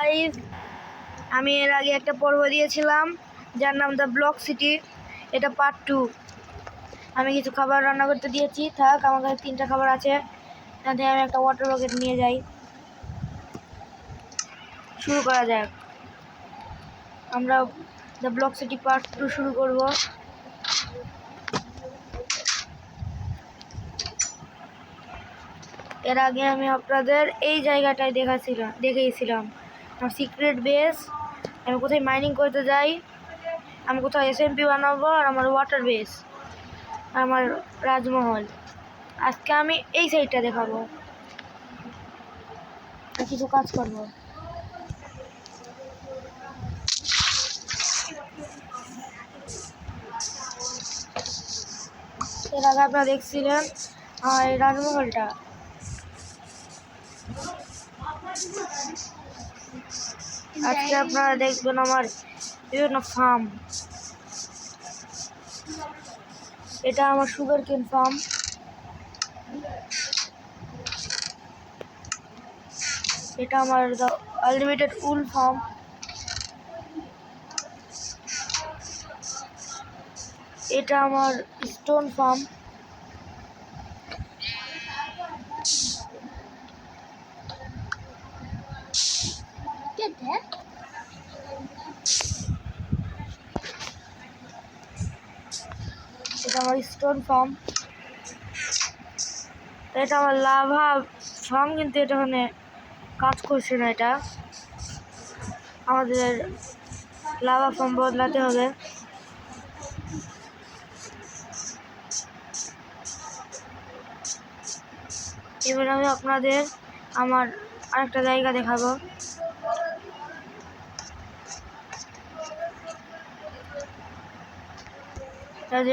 Guys, আমি এর আগে একটা পর্ব দিয়েছিলাম যার নাম দ্য ব্লক সিটি। এটা পার্ট 2। আমি কিছু খাবার রান্না করতে দিয়েছি। থাক, আমার কাছে 3টা খাবার আছে। তাতে আমি একটা ওয়াটার বকেট নিয়ে যাই। শুরু করা যাক। আমরা দ্য ব্লক সিটি পার্ট 2 শুরু করব। এর আগে আমি আপনাদের এই জায়গাটায় দেখিয়েছিলাম আমার সিক্রেট বেস। আমি কোথায় মাইনিং করতে যাই, আমি কোথাও এসএমপি বানাবো, আর আমার ওয়াটার বেস, আমার রাজমহল। আজকে আমি এই সাইডটা দেখাবো, কিছু কাজ করব। এর আগে আপনারা দেখছিলেন আমার এই রাজমহলটা। আজকে আপনারা দেখবেন আমার বিভিন্ন ফার্ম। এটা আমার সুগার কেন ফার্ম। এটা আমার দ্য আনলিমিটেড উল ফার্ম। এটা আমার স্টোন ফার্ম। এটা আমার স্টোন ফার্ম। এটা আমার লাভা ফার্ম, কিন্তু এটা ওখানে কাজ করছে না। এটা আমাদের লাভা ফার্ম বদলাতে হবে। এবার আমি আপনাদের আমার আরেকটা জায়গা দেখাবো।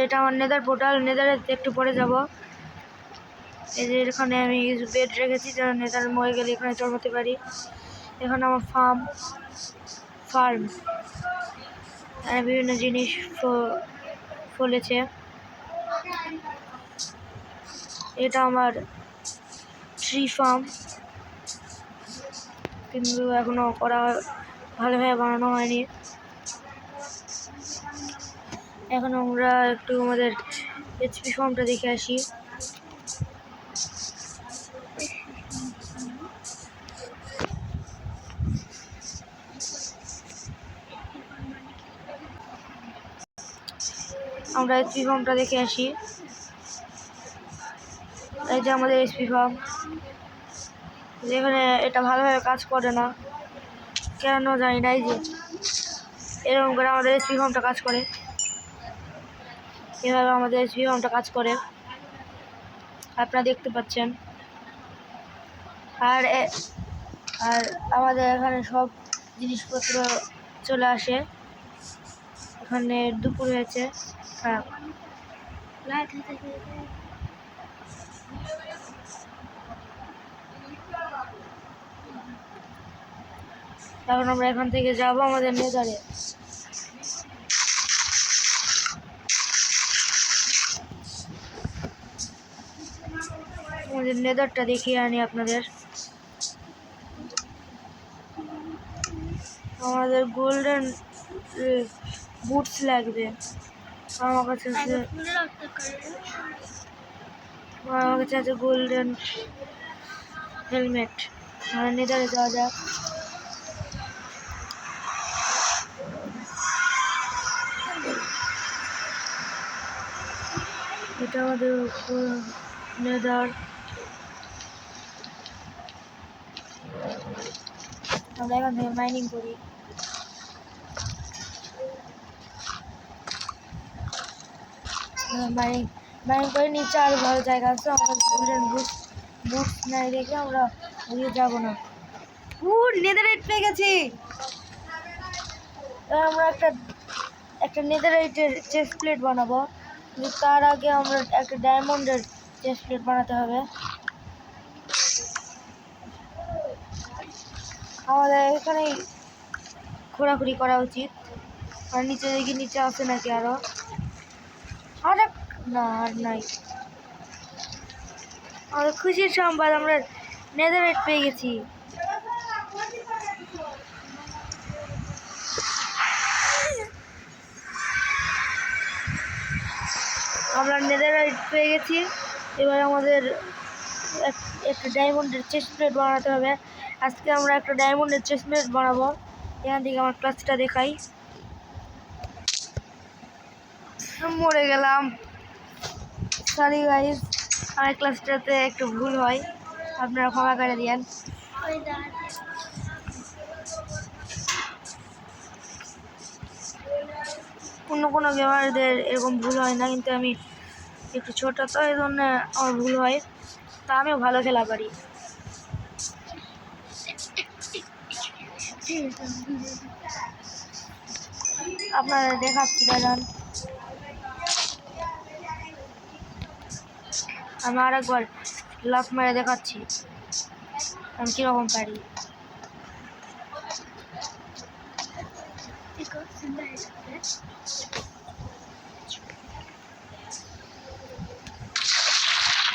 এটা আমার নেদার পোর্টাল। নেদারে একটু পরে যাব। এই যে এখানে আমি বেড রেখেছি, যেন নেদার মরে গেলে এখানে জন্মাতে পারি। এখানে আমার ফার্ম বিভিন্ন জিনিস ফলেছে। এটা আমার ট্রি ফার্ম, কিন্তু এখনো ভালোভাবে বানানো হয়নি। এখন আমরা একটু আমাদের এইচপি ফার্মটা দেখে আসি। আমরা এইচপি ফার্মটা দেখে আসি। এই যে আমাদের এইচপি ফার্ম। যেখানে এটা ভালোভাবে কাজ করে না, কেন জানি না। এই যে এরকম করে আমাদের এইচপি ফার্মটা কাজ করে। এভাবে আমাদের এইচপি ফার্মটা কাজ করে, আপনারা দেখতে পাচ্ছেন। আর আমাদের এখানে সব জিনিসপত্র চলে আসে। এখানে দুপুর হয়েছে। এখন আমরা এখান থেকে যাব আমাদের নেদারে। আমাদের নেদারটা দেখিয়ে আনি আপনাদের। আমাদের গোল্ডেন বুটস লাগবে। আমার কাছে আছে গোল্ডেন হেলমেট। নেদারে যাওয়া যাক। এটা আমাদের নেদার। আমরা এখান থেকে মাইনিং করি। মাইনিং করে নিচে আরো ভালো জায়গা আছে। আমরা গোল্ডেন বুটস নাই রেখে আমরা ওদিকে যাবো না। নেদারাইট পেয়ে গেছি। আমরা একটা নেদারাইটের চেস্ট প্লেট বানাবো, কিন্তু তার আগে আমরা একটা ডায়মন্ডের চেস্ট প্লেট বানাতে হবে। আমাদের এখানেই ঘোরাঘুরি করা উচিত। আর নিচে দেখি নিচে আছে নাকি আরো। না, আর নাই। আমাদের খুশির সংবাদ, আমরা নেদারাইট পেয়ে গেছি। আমরা নেদাররাইট পেয়ে গেছি। এবার আমাদের একটা ডায়মন্ডের চেস্ট প্লেট বানাতে হবে। আজকে আমরা একটা ডায়মন্ডের চেস্ট প্লেট বানাবো। এখান থেকে আমার ক্লাসটা দেখাই। মরে গেলাম, সরি গাইস, আমার ক্লাসটাতে একটু ভুল হয়, আপনারা ক্ষমা করে দিয়েন। কোনো গেমারদের এরকম ভুল হয় না, কিন্তু আমি একটু ছোট, তো এই জন্য আমার ভুল হয়। তা আমিও ভালো খেলা পারি। আপনারা দেখাচ্ছি দাঁড়ান, আমি আরেকবার লাফ মেরে দেখাচ্ছি আমি কীরকম পারি।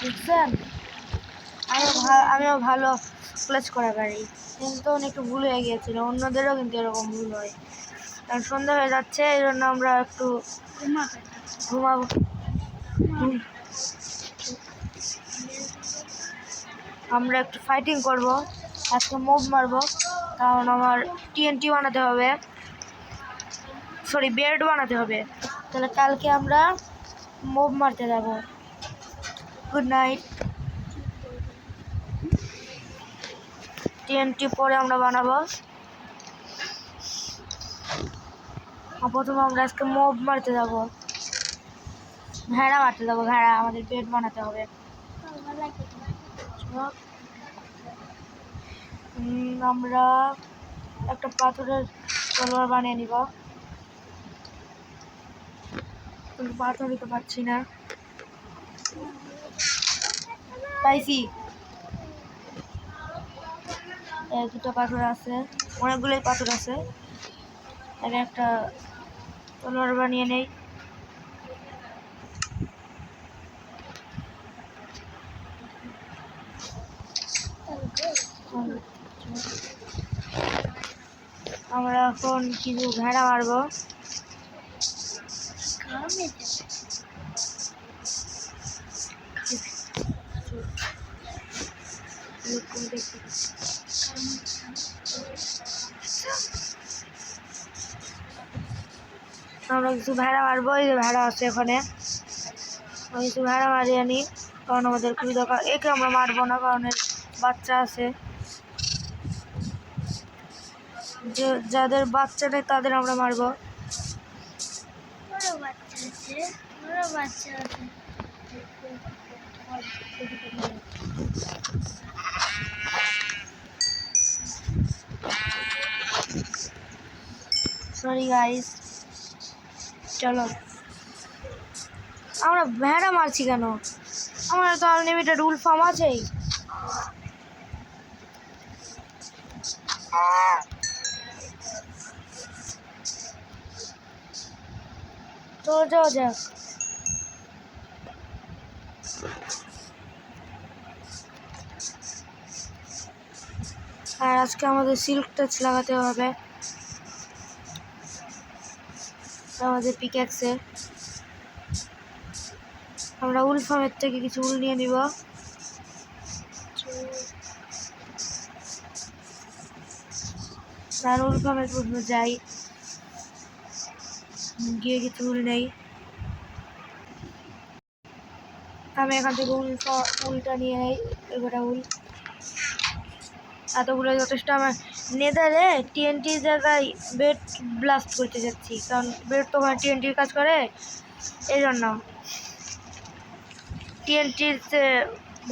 বুঝছেন, আমিও ভালো ক্লাচ করা পারি, কিন্তু একটু ভুল হয়ে গিয়েছিল। অন্যদেরও কিন্তু এরকম ভুল হয়, কারণ সন্ধ্যা হয়ে যাচ্ছে, এই জন্য আমরা একটু ঘুমাবো। আমরা একটু ফাইটিং করব, আজকে মুভ মারবো, কারণ আমার টিএনটি বানাতে হবে, সরি বেড বানাতে হবে। তাহলে কালকে আমরা মুভ মারতে যাব। Good night. টিএনটি পরে আমরা বানাবো। প্রথমে আমরা আজকে মুভ মারতে যাব, ভেড়া মারতে যাবো। ভেড়া, আমাদের বেড বানাতে হবে। আমরা একটা পাথরের তলোয়ার বানিয়ে নিব, কিন্তু পাথর দিতে পারছি না। পাইছি, দুটো পাথর আছে, অনেকগুলোই পাথর আছে। আমি একটা তলোয়ার বানিয়ে নেই। আমরা এখন কিছু ভেড়া মারবো। আমরা কিছু ভেড়া মারবো, এই যে ভেড়া আছে এখানে, কিছু ভেড়া মারিয়ে আনি, কারণ আমাদের খুবই দরকার। একে আমরা মারবো না, কারণ এর বাচ্চা আছে, যাদের বাচ্চা নেই তাদের আমরা মারবো। সরি গাইস, চলো। আমরা ভেড়া মারছি কেন? আমার তো আনলিমিটেড উল ফার্ম আছেই। তো যাও যাক। আর আজকে আমাদের সিল্ক টাচ লাগাতে হবে আমাদের পিক্যাক্সে। আমরা উল ফার্মের থেকে কিছু উল নিয়ে নিব। আর উল ফার্মের পর্যন্ত যাই, গিয়ে কিছু উল নেই। আমি এখান থেকে উলটা নিয়ে নেই, এগুলো উল এতগুলো যথেষ্ট। আমার নেদারে টিএনটির জায়গায় বেড ব্লাস্ট করতে যাচ্ছি, কারণ বেড তো ওখানে টিএনটির কাজ করে, এই জন্য টিএনটির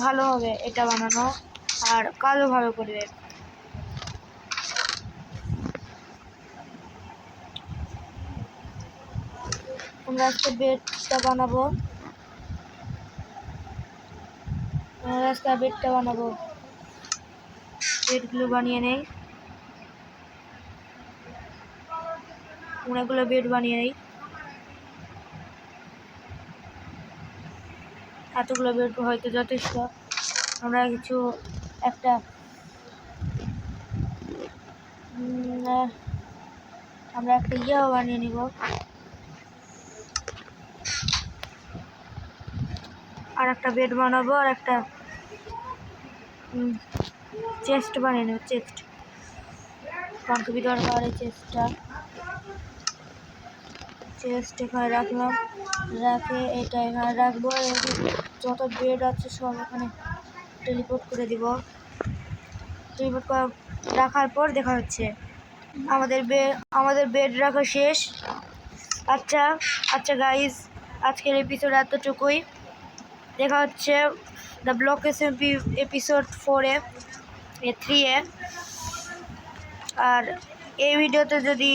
ভালো হবে এটা বানানো, আর কাজও ভালো করবে। আমরা আজকে বেডটা বানাবো, বেডগুলো বানিয়ে নেই, অনেকগুলো বেড বানিয়ে নেই। এতগুলো বেড হয়তো যথেষ্ট। আমরা কিছু একটা ইয়েও বানিয়ে নিব। আর একটা বেড বানাবো, আর একটা চেস্ট বানিয়ে নেব। চেস্ট খুবই দরকার এই চেস্টটা। চেস্ট এখানে রাখলাম, রাখে এটা এখানে রাখবো। যত বেড আছে সব এখানে টেলিপোর্ট করে দিব। টেলিপোর্ট রাখার পর দেখা হচ্ছে। আমাদের বেড রাখা শেষ। আচ্ছা গাইজ, আজকের এপিসোড এতটুকুই। দেখা হচ্ছে দ্য ব্লক SMP এপিসোড 4-এ 3-এ। আর এই ভিডিওতে যদি